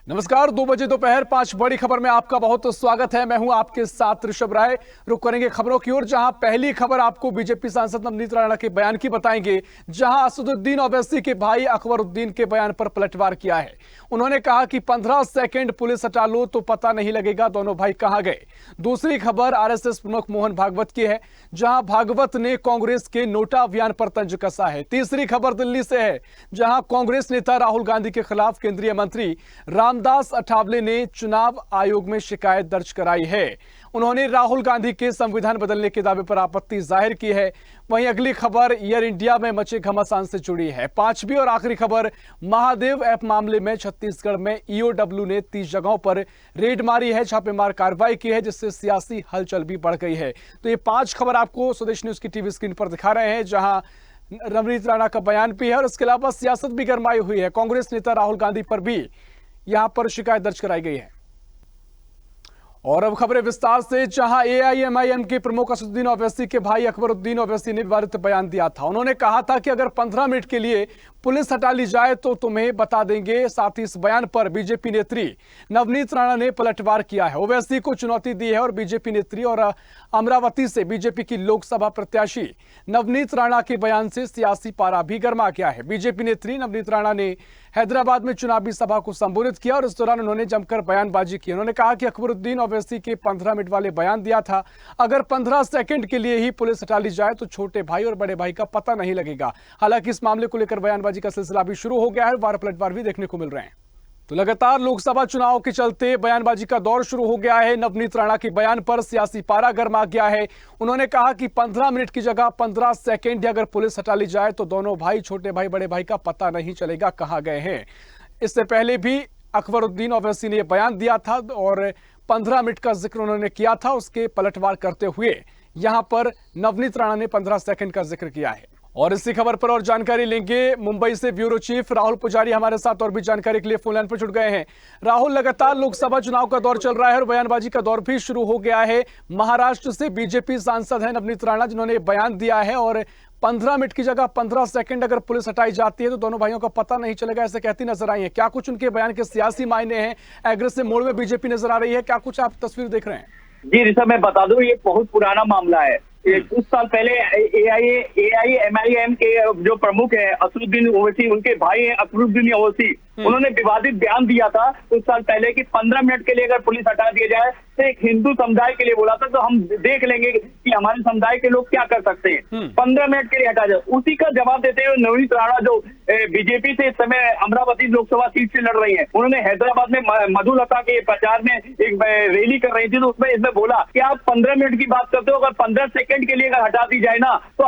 नमस्कार, 2 बजे दोपहर 5 बड़ी खबर में आपका बहुत स्वागत है। मैं हूं आपके साथ ऋषभ राय। रुक करेंगे खबरों की ओर, जहां पहली खबर आपको बीजेपी सांसद नवनीत राणा के बयान की बताएंगे, जहां असदुद्दीन ओवैसी के भाई अकबरुद्दीन के बयान पर पलटवार किया है। उन्होंने कहा कि 15 सेकंड पुलिस हटा लो तो पता नहीं लगेगा दोनों भाई कहां गए। दूसरी खबर आरएसएस प्रमुख मोहन भागवत की है, जहां भागवत ने कांग्रेस के नोटा अभियान पर तंज कसा है। तीसरी खबर दिल्ली से है, जहां कांग्रेस नेता राहुल गांधी के खिलाफ केंद्रीय मंत्री रामदास अठावले ने चुनाव आयोग में शिकायत दर्ज कराई है। उन्होंने राहुल गांधी के संविधान बदलने के दावे पर आपत्ति जाहिर की है। वहीं अगली खबर एयर इंडिया में मचे घमासान से जुड़ी है। पांचवी और आखिरी खबर महादेव ऐप मामले में छत्तीसगढ़ में ईओडब्ल्यू ने 30 जगहों पर रेड मारी है, छापेमार कार्रवाई की है, जिससे सियासी हलचल भी बढ़ गई है। तो ये 5 खबर आपको स्वदेश न्यूज की टीवी स्क्रीन पर दिखा रहे हैं, जहां नवनीत राणा का बयान भी है और इसके अलावा सियासत भी गरमाई हुई है। कांग्रेस नेता राहुल गांधी पर भी यहां पर शिकायत दर्ज कराई गई है। और अब खबरें विस्तार से, जहां एआईएमआईएम के प्रमुख असदुद्दीन ओवैसी के भाई अकबरुद्दीन ओवैसी ने विवादित बयान दिया था। उन्होंने कहा था कि अगर 15 मिनट के लिए पुलिस हटा ली जाए तो तुम्हें बता देंगे। साथ ही इस बयान पर बीजेपी नेत्री नवनीत राणा ने पलटवार किया है। ओवैसी को चुनौती दी है और बीजेपी नेत्री और अमरावती से बीजेपी की लोकसभा प्रत्याशी नवनीत राणा के बयान से सियासी पारा भी गर्मा गया है। बीजेपी नेत्री नवनीत राणा ने हैदराबाद में चुनावी सभा को संबोधित किया और इस दौरान उन्होंने जमकर बयानबाजी की। उन्होंने कहा कि अकबरुद्दीन ओवैसी के 15 मिनट वाले बयान दिया था, अगर 15 सेकंड के लिए ही पुलिस हटा ली जाए तो छोटे भाई और बड़े भाई का पता नहीं लगेगा। हालांकि इस मामले को लेकर बयानबाजी का सिलसिला भी शुरू हो गया है, वार पलटवार भी देखने को मिल रहे हैं। तो लगातार लोकसभा चुनाव के चलते बयानबाजी का दौर शुरू हो गया है। नवनीत राणा के बयान पर सियासी पारा गर्मा गया है। उन्होंने कहा कि 15 मिनट की जगह 15 सेकंड अगर पुलिस हटा ली जाए तो दोनों भाई, छोटे भाई बड़े भाई का पता नहीं चलेगा कहां गए हैं। इससे पहले भी अकबरुद्दीन ओवैसी ने बयान दिया था और 15 मिनट का जिक्र उन्होंने किया था। उसके पलटवार करते हुए यहां पर नवनीत राणा ने 15 सेकंड का जिक्र किया है। और इसी खबर पर और जानकारी लेंगे। मुंबई से ब्यूरो चीफ राहुल पुजारी हमारे साथ और भी जानकारी के लिए फोन लाइन पर जुड़ गए हैं। राहुल, लगातार लोकसभा चुनाव का दौर चल रहा है और बयानबाजी का दौर भी शुरू हो गया है। महाराष्ट्र से बीजेपी सांसद हैं नवनीत राणा, जिन्होंने बयान दिया है और 15 मिनट की जगह 15 सेकंड अगर पुलिस हटाई जाती है तो दोनों भाइयों का पता नहीं चलेगा, ऐसे कहती नजर आई है। क्या कुछ उनके बयान के सियासी मायने हैं? एग्रेसिव मोड में बीजेपी नजर आ रही है, क्या कुछ आप तस्वीर देख रहे हैं? जी ऋषभ, मैं बता दूं, ये बहुत पुराना मामला है। कुछ साल पहले एआईएमआईएम के जो प्रमुख है असदुद्दीन ओवैसी, उनके भाई हैं अकबरुद्दीन ओवैसी, उन्होंने विवादित बयान दिया था कुछ साल पहले कि 15 मिनट के लिए अगर पुलिस हटा दिया जाए तो एक हिंदू समुदाय के लिए बोला था, तो हम देख लेंगे कि हमारे समुदाय के लोग क्या कर सकते हैं। 15 मिनट के लिए हटा जाए, उसी का जवाब देते हुए नवनीत राणा, जो बीजेपी से इस समय अमरावती लोकसभा सीट से लड़ रही है, उन्होंने हैदराबाद में मधुलता के प्रचार में एक रैली कर रही थी, तो उसमें इसमें बोला कि आप 15 मिनट की बात करते हो, अगर 15 सेकंड के लिए अगर हटा दी जाए ना तो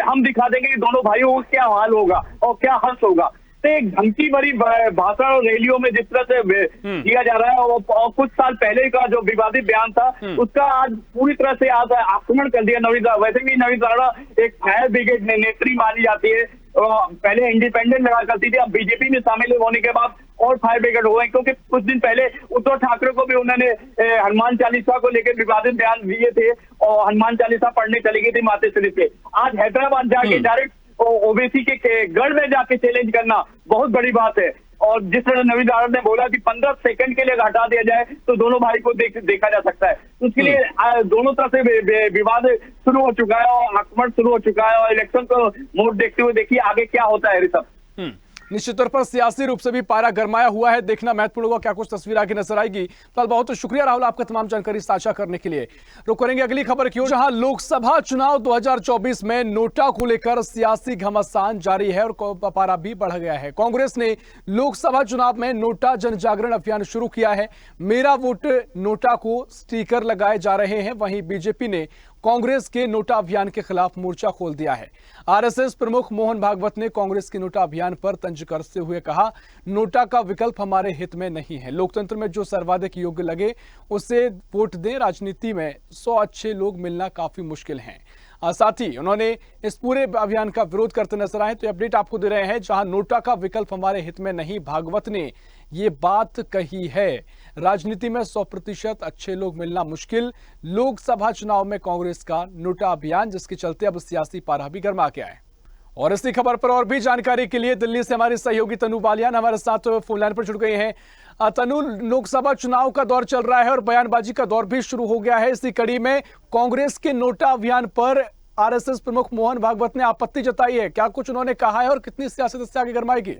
हम दिखा देंगे कि दोनों भाइयों को क्या हाल होगा और क्या हर्ष होगा। तो एक धमकी भरी भाषण और रैलियों में जिस तरह से किया जा रहा है और कुछ साल पहले का जो विवादित बयान था उसका आज पूरी तरह से आज आक्रमण कर दिया नवनीत राणा। वैसे भी नवनीत राणा एक फायर ब्रिगेड नेत्री मानी जाती है, पहले इंडिपेंडेंट लड़ा करती थी, अब बीजेपी में शामिल होने के बाद और फायर ब्रिगेड हो गए, क्योंकि कुछ दिन पहले उद्धव ठाकरे को भी उन्होंने हनुमान चालीसा को लेकर विवादित बयान दिए थे और हनुमान चालीसा पढ़ने चली गई थी मातेश्वरी से। आज हैदराबाद जाके डायरेक्ट ओवैसी के गढ़ में जाके चैलेंज करना बहुत बड़ी बात है। और जिस तरह नवनीत राणा ने बोला कि 15 सेकंड के लिए हटा दिया जाए तो दोनों भाई को देखा जा सकता है, तो उसके लिए दोनों तरफ से विवाद शुरू हो चुका है और आक्रमण शुरू हो चुका है और इलेक्शन को मोड़ देखते हुए देखिए आगे क्या होता है। ऋषभ, निश्चित तौर पर सियासी रूप से भी पारा गरमाया हुआ है, देखना महत्वपूर्ण होगा क्या कुछ तस्वीर आगे नजर आएगी। फिलहाल बहुत शुक्रिया राहुल, आपका तमाम जानकारी साझा करने के लिए। रुक करेंगे अगली खबर की ओर, जहां लोकसभा चुनाव 2024 में नोटा को लेकर सियासी घमासान जारी है और पारा भी बढ़ गया है। कांग्रेस ने लोकसभा चुनाव में नोटा जन जागरण अभियान शुरू किया है। मेरा वोट नोटा को स्टिकर लगाए जा रहे हैं। वहीं बीजेपी ने कांग्रेस के नोटा अभियान के खिलाफ मोर्चा खोल दिया है। आरएसएस प्रमुख मोहन भागवत ने कांग्रेस के नोटा अभियान पर तंज कसते हुए कहा, नोटा का विकल्प हमारे हित में नहीं है। लोकतंत्र में जो सर्वाधिक योग्य लगे उसे वोट दें, राजनीति में 100 अच्छे लोग मिलना काफी मुश्किल है। साथ ही उन्होंने इस पूरे अभियान का विरोध करते नजर आए। तो अपडेट आपको दे रहे हैं, जहां नोटा का विकल्प हमारे हित में नहीं, भागवत ने ये बात कही है। राजनीति में 100% अच्छे लोग मिलना मुश्किल। लोकसभा चुनाव में कांग्रेस का नोटा अभियान, जिसके चलते अब सियासी पारा भी गर्मा गया है। और इसी खबर पर और भी जानकारी के लिए दिल्ली से हमारी सहयोगी तनु बालियान हमारे साथ फोन लाइन पर जुड़ गई हैं। तनु, लोकसभा चुनाव का दौर चल रहा है और बयानबाजी का दौर भी शुरू हो गया है। इसी कड़ी में कांग्रेस के नोटा अभियान पर आरएसएस प्रमुख मोहन भागवत ने आपत्ति जताई है। क्या कुछ उन्होंने कहा है और कितनी सियासत इससे आगे गरमाएगी?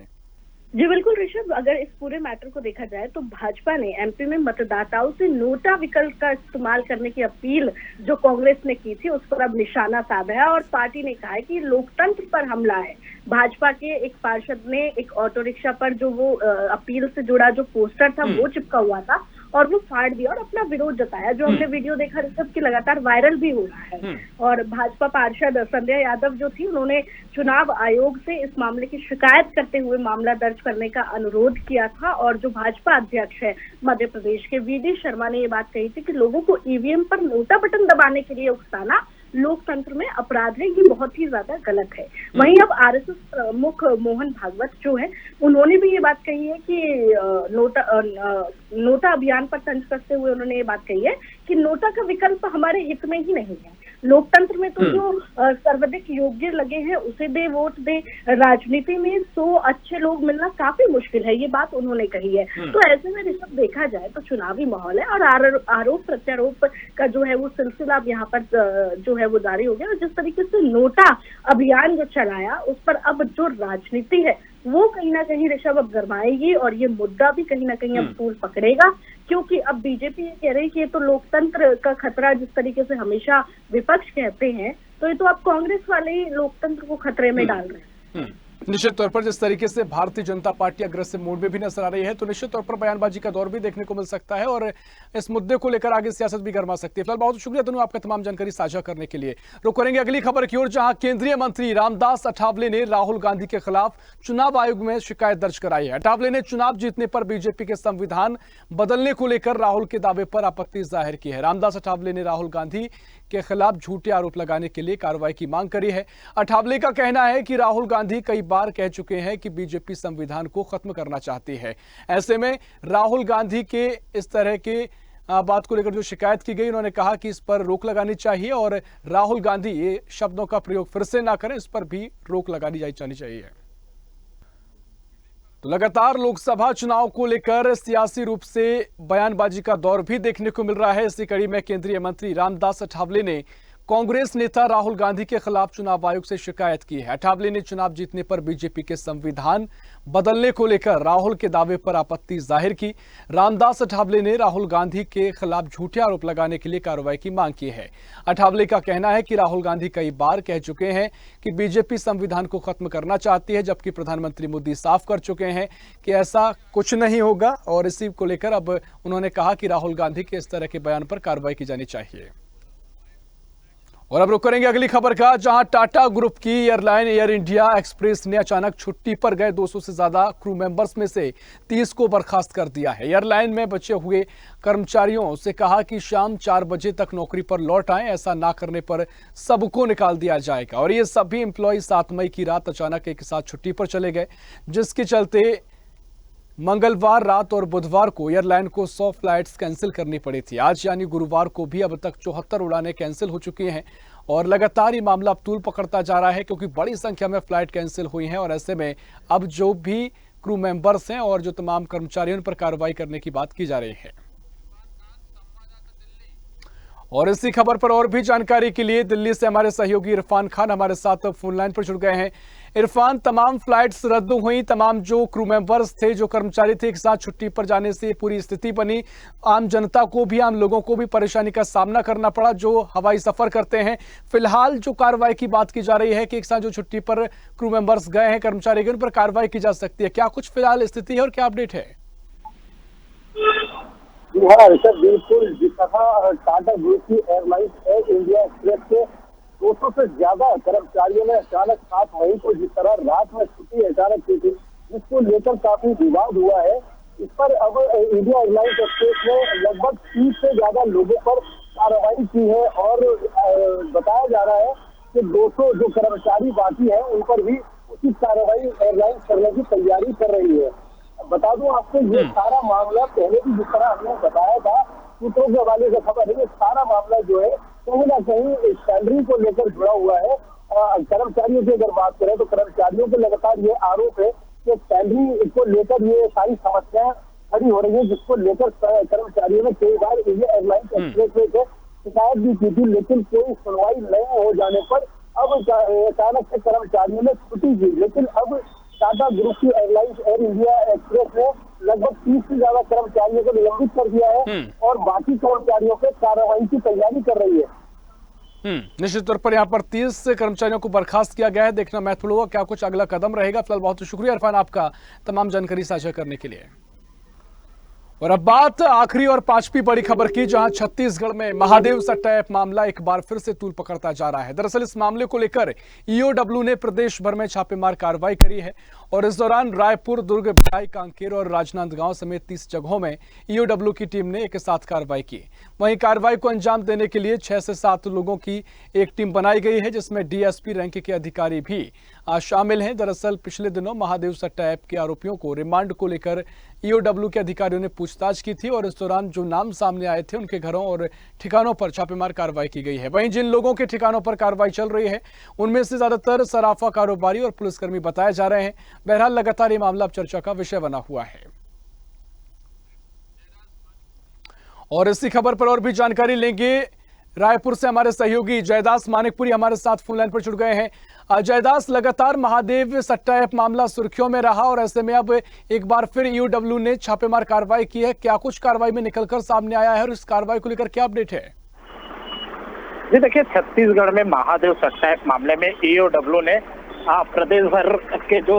जी बिल्कुल ऋषभ, अगर इस पूरे मैटर को देखा जाए तो भाजपा ने एमपी में मतदाताओं से नोटा विकल्प का इस्तेमाल करने की अपील जो कांग्रेस ने की थी उस पर अब निशाना साधा है और पार्टी ने कहा है कि लोकतंत्र पर हमला है। भाजपा के एक पार्षद ने एक ऑटो रिक्शा पर जो वो अपील से जुड़ा जो पोस्टर था वो चिपका हुआ था और वो फाड़ दिया और अपना विरोध जताया, जो हमने वीडियो देखा ऋषभ की लगातार वायरल भी हो रहा है। और भाजपा पार्षद संध्या यादव जो थी उन्होंने चुनाव आयोग से इस मामले की शिकायत करते हुए मामला दर्ज करने का अनुरोध किया था। और जो भाजपा अध्यक्ष है मध्य प्रदेश के वीडी शर्मा ने ये बात कही थी कि लोगों को ईवीएम पर नोटा बटन दबाने के लिए उकसाना लोकतंत्र में अपराध है, ये बहुत ही ज्यादा गलत है। वहीं अब आरएसएस प्रमुख मोहन भागवत जो है उन्होंने भी ये बात कही है कि नोटा अभियान पर तंज कसते हुए उन्होंने ये बात कही है कि नोटा का विकल्प हमारे हित में ही नहीं है। लोकतंत्र में तो जो सर्वाधिक योग्य लगे हैं उसे दे वोट दे, राजनीति में 100 अच्छे लोग मिलना काफी मुश्किल है, ये बात उन्होंने कही है। तो ऐसे में ऋषभ देखा जाए तो चुनावी माहौल है और आरोप प्रत्यारोप का जो है वो सिलसिला अब यहाँ पर जो है वो जारी हो गया। और जिस तरीके से नोटा अभियान जो चलाया उस पर अब जो राजनीति है वो कहीं ना कहीं ऋषभ अब गरमाएगी और ये मुद्दा भी कहीं ना कहीं अब तूल पकड़ेगा, क्योंकि अब बीजेपी ये कह रही है कि ये तो लोकतंत्र का खतरा जिस तरीके से हमेशा विपक्ष कहते हैं, तो ये तो अब कांग्रेस वाले ही लोकतंत्र को खतरे में डाल रहे हैं। निश्चित तौर पर जिस तरीके से Bharatiya Janata party aggressive mode में भी नजर आ रही है तो निश्चित तौर पर बयानबाजी का दौर भी देखने को मिल सकता है और इस मुद्दे को लेकर आगे सियासत भी गरमा सकती है। फिलहाल बहुत शुक्रिया तनु आपका तमाम जानकारी साझा करने के लिए। रुक करेंगे अगली खबर की ओर, जहां केंद्रीय मंत्री रामदास अठावले ने राहुल गांधी के खिलाफ चुनाव आयोग में शिकायत दर्ज कराई है। अठावले ने चुनाव जीतने पर बीजेपी के संविधान बदलने को लेकर राहुल के दावे पर आपत्ति जाहिर की है। रामदास अठावले ने राहुल गांधी के खिलाफ झूठे आरोप लगाने के लिए कार्रवाई की मांग करी है। अठावले का कहना है कि राहुल गांधी कई बार कह चुके हैं कि बीजेपी संविधान को खत्म करना चाहती है। ऐसे में राहुल गांधी के इस तरह के बात को लेकर जो शिकायत की गई, उन्होंने कहा कि इस पर रोक लगानी चाहिए और राहुल गांधी ये शब्दों का प्रयोग फिर से ना करें, इस पर भी रोक लगानी जानी चाहिए। तो लगातार लोकसभा चुनाव को लेकर सियासी रूप से बयानबाजी का दौर भी देखने को मिल रहा है। इसी कड़ी में केंद्रीय मंत्री रामदास अठावले ने कांग्रेस नेता राहुल गांधी के खिलाफ चुनाव आयोग से शिकायत की है। अठावले ने चुनाव जीतने पर बीजेपी के संविधान बदलने को लेकर राहुल के दावे पर आपत्ति जाहिर की। रामदास अठावले ने राहुल गांधी के खिलाफ झूठे आरोप लगाने के लिए कार्रवाई की मांग की है। अठावले का कहना है कि राहुल गांधी कई बार कह चुके हैं कि बीजेपी संविधान को खत्म करना चाहती है, जबकि प्रधानमंत्री मोदी साफ कर चुके हैं कि ऐसा कुछ नहीं होगा। और इसी को लेकर अब उन्होंने कहा कि राहुल गांधी के इस तरह के बयान पर कार्रवाई की जानी चाहिए। और अब रुक करेंगे अगली खबर का, जहां टाटा ग्रुप की एयरलाइन एयर इंडिया एक्सप्रेस ने अचानक छुट्टी पर गए 200 से ज्यादा क्रू मेंबर्स में से 30 को बर्खास्त कर दिया है। एयरलाइन में बचे हुए कर्मचारियों से कहा कि शाम 4 बजे तक नौकरी पर लौट आएं, ऐसा ना करने पर सबको निकाल दिया जाएगा। और ये सभी एम्प्लॉय 7 मई की रात अचानक एक साथ छुट्टी पर चले गए, जिसके चलते मंगलवार रात और बुधवार को एयरलाइन को 100 फ्लाइट्स कैंसिल करनी पड़ी थी। आज यानी गुरुवार को भी अब तक 74 उड़ानें कैंसिल हो चुकी हैं और लगातार ये मामला अब तूल पकड़ता जा रहा है, क्योंकि बड़ी संख्या में फ्लाइट कैंसिल हुई हैं। और ऐसे में अब जो भी क्रू मेंबर्स हैं और जो तमाम कर्मचारियों पर कार्रवाई करने की बात की जा रही है। और इसी खबर पर और भी जानकारी के लिए दिल्ली से हमारे सहयोगी इरफान खान हमारे साथ फोन लाइन पर जुड़ गए हैं। इरफान, तमाम फ्लाइट्स रद्द हुई, तमाम जो क्रू मेंबर्स थे, जो कर्मचारी थे, एक साथ छुट्टी पर जाने से पूरी स्थिति बनी। आम जनता को भी, आम लोगों को भी परेशानी का सामना करना पड़ा जो हवाई सफर करते हैं। फिलहाल जो कार्रवाई की बात की जा रही है कि एक साथ जो छुट्टी पर क्रू मेंबर्स गए हैं, कर्मचारी गए, उन पर कार्रवाई की जा सकती है, क्या कुछ फिलहाल स्थिति है और क्या अपडेट है? जी हाँ ऋषभ, बिल्कुल जिस तरह टाटा ग्रुप की एयरलाइंस एयर इंडिया एक्सप्रेस के 200 से ज्यादा कर्मचारियों ने अचानक 7 मई को जिस तरह रात में छुट्टी अचानक की थी, जिसको लेकर काफी विवाद हुआ है। इस पर अब इंडिया एयरलाइंस एक्सप्रेस ने लगभग 30 से ज्यादा लोगों पर कार्रवाई की है और बताया जा रहा है कि 200 जो कर्मचारी बाकी हैं उन पर भी उचित कार्रवाई एयरलाइंस करने की तैयारी कर रही है। बता दूं आपको, ये सारा मामला पहले भी जिस तरह हमने बताया था, सूत्रों के हवाले से खबर है, ये सारा मामला जो है कहीं ना कहीं सैलरी को लेकर जुड़ा हुआ है कर्मचारियों की अगर बात करें तो कर्मचारियों के लगातार ये आरोप है कि सैलरी को लेकर ये सारी समस्याएं खड़ी हो रही है, जिसको लेकर कर्मचारियों ने कई बार इंडिया एयरलाइंस एक्सप्रेसवे से शिकायत भी की थी, लेकिन कोई सुनवाई नहीं हो जाने पर अब अचानक से कर्मचारियों ने छुट्टी दी। लेकिन अब टाटा ग्रुप की एयरलाइंस एयर इंडिया एक्सप्रेस ने लगभग 30 से ज्यादा कर्मचारियों को निलंबित कर दिया है और बाकी कर्मचारियों पे कार्रवाई की तैयारी कर रही है। निश्चित तौर पर यहाँ पर 30 कर्मचारियों को बर्खास्त किया गया है। देखना महत्वपूर्ण होगा क्या कुछ अगला कदम रहेगा। फिलहाल बहुत शुक्रिया इरफान आपका तमाम जानकारी साझा करने के लिए। और अब बात आखिरी और पांचवी बड़ी खबर की, जहां छत्तीसगढ़ में महादेव सट्टा ऐप मामला एक बार फिर से तूल पकड़ता जा रहा है। दरअसल इस मामले को लेकर ईओडब्ल्यू ने प्रदेश भर में छापेमार कार्रवाई करी है और इस दौरान रायपुर, दुर्ग, भिलाई, कांकेर और राजनांदगांव समेत 30 जगहों में ईओडब्ल्यू की टीम ने एक साथ कार्रवाई की। वहीं कार्रवाई को अंजाम देने के लिए 6 से 7 लोगों की एक टीम बनाई गई है, जिसमें डीएसपी रैंक के अधिकारी भी शामिल हैं। दरअसल पिछले दिनों महादेव सट्टा ऐप के आरोपियों को रिमांड को लेकर ईओडब्ल्यू के अधिकारियों ने पूछताछ की थी और इस दौरान जो नाम सामने आए थे उनके घरों और ठिकानों पर छापेमार कार्रवाई की गई है। वहीं जिन लोगों के ठिकानों पर कार्रवाई चल रही है उनमें से ज्यादातर सराफा कारोबारी और पुलिसकर्मी बताए जा रहे हैं। बहरहाल लगातार ये मामला अब चर्चा का विषय बना हुआ है। और इसी खबर पर और भी जानकारी लेंगे। रायपुर से हमारे सहयोगी जयदास मानिकपुरी हमारे साथ फोन लाइन पर जुड़ गए हैं। जयदास, लगातार महादेव सट्टा ऐप मामला सुर्खियों में रहा और ऐसे में अब एक बार फिर ईओडब्ल्यू ने छापेमार कार्रवाई की है। क्या कुछ कार्रवाई में निकलकर सामने आया है और इस कार्रवाई को लेकर क्या अपडेट है? जी देखिए, छत्तीसगढ़ में महादेव सट्टा ऐप मामले में ईओडब्ल्यू ने प्रदेश भर के जो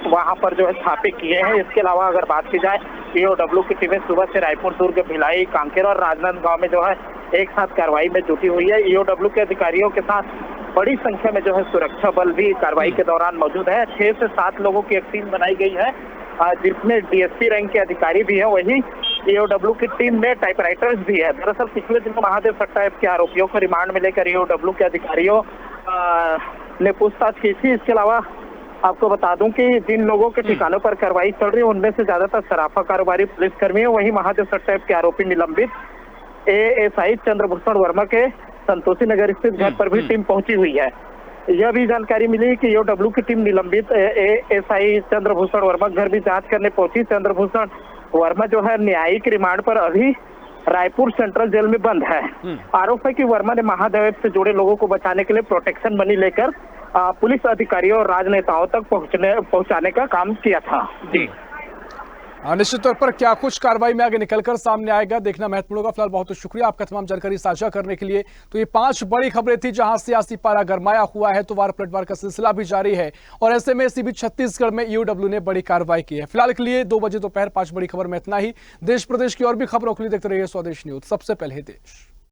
वहां पर जो है छापे किए हैं। इसके अलावा अगर बात की जाए, ईओडब्ल्यू की टीमें सुबह से रायपुर, दुर्ग, भिलाई, कांकेर और राजनांदगांव में जो है एक साथ कार्रवाई में जुटी हुई है। ईओडब्ल्यू के अधिकारियों के साथ बड़ी संख्या में जो है सुरक्षा बल भी कार्रवाई के दौरान मौजूद है। 6 से 7 लोगों की एक टीम बनाई गई है, जिसमें डीएसपी रैंक के अधिकारी भी है। वही ईओडब्ल्यू की टीम में टाइपराइटर्स भी है। दरअसल पिछले दिनों महादेव सट्टा ऐप के आरोपियों को रिमांड में लेकर ईओडब्ल्यू के अधिकारियों ने पूछताछ की थी। इसके अलावा आपको बता दूं कि जिन लोगों के ठिकानों पर कार्रवाई चल रही है उनमें से ज्यादातर सराफा कारोबारी पुलिसकर्मी है। वहीं महादेव सट्टा ऐप के आरोपी निलंबित एएसआई चंद्रभूषण वर्मा के संतोषी नगर स्थित घर पर भी टीम पहुंची हुई है। यह भी जानकारी मिली कि ईओडब्ल्यू की टीम निलंबित एएसआई चंद्रभूषण वर्मा घर भी जांच करने पहुंची। चंद्रभूषण वर्मा जो है न्यायिक रिमांड पर अभी रायपुर सेंट्रल जेल में बंद है। आरोप है कि वर्मा ने महादेव ऐप से जुड़े लोगों को बचाने के लिए प्रोटेक्शन मनी लेकर पुलिस अधिकारियों और राजनेताओं तक पहुंचाने का काम किया था। जी निश्चित तौर पर क्या कुछ कार्रवाई में आगे निकलकर सामने आएगा, देखना महत्वपूर्ण होगा। फिलहाल बहुत शुक्रिया आपका तमाम जानकारी साझा करने के लिए। तो ये 5 बड़ी खबरें थी जहां सियासी पारा गरमाया हुआ है, तो वार पलटवार का सिलसिला भी जारी है और ऐसे में इसी बीच छत्तीसगढ़ में ईओडब्ल्यू ने बड़ी कार्रवाई की है। फिलहाल के लिए 2 बजे दोपहर 5 बड़ी खबर में इतना ही। देश प्रदेश की और भी खबरों के लिए देखते रहिए स्वदेश न्यूज, सबसे पहले देश।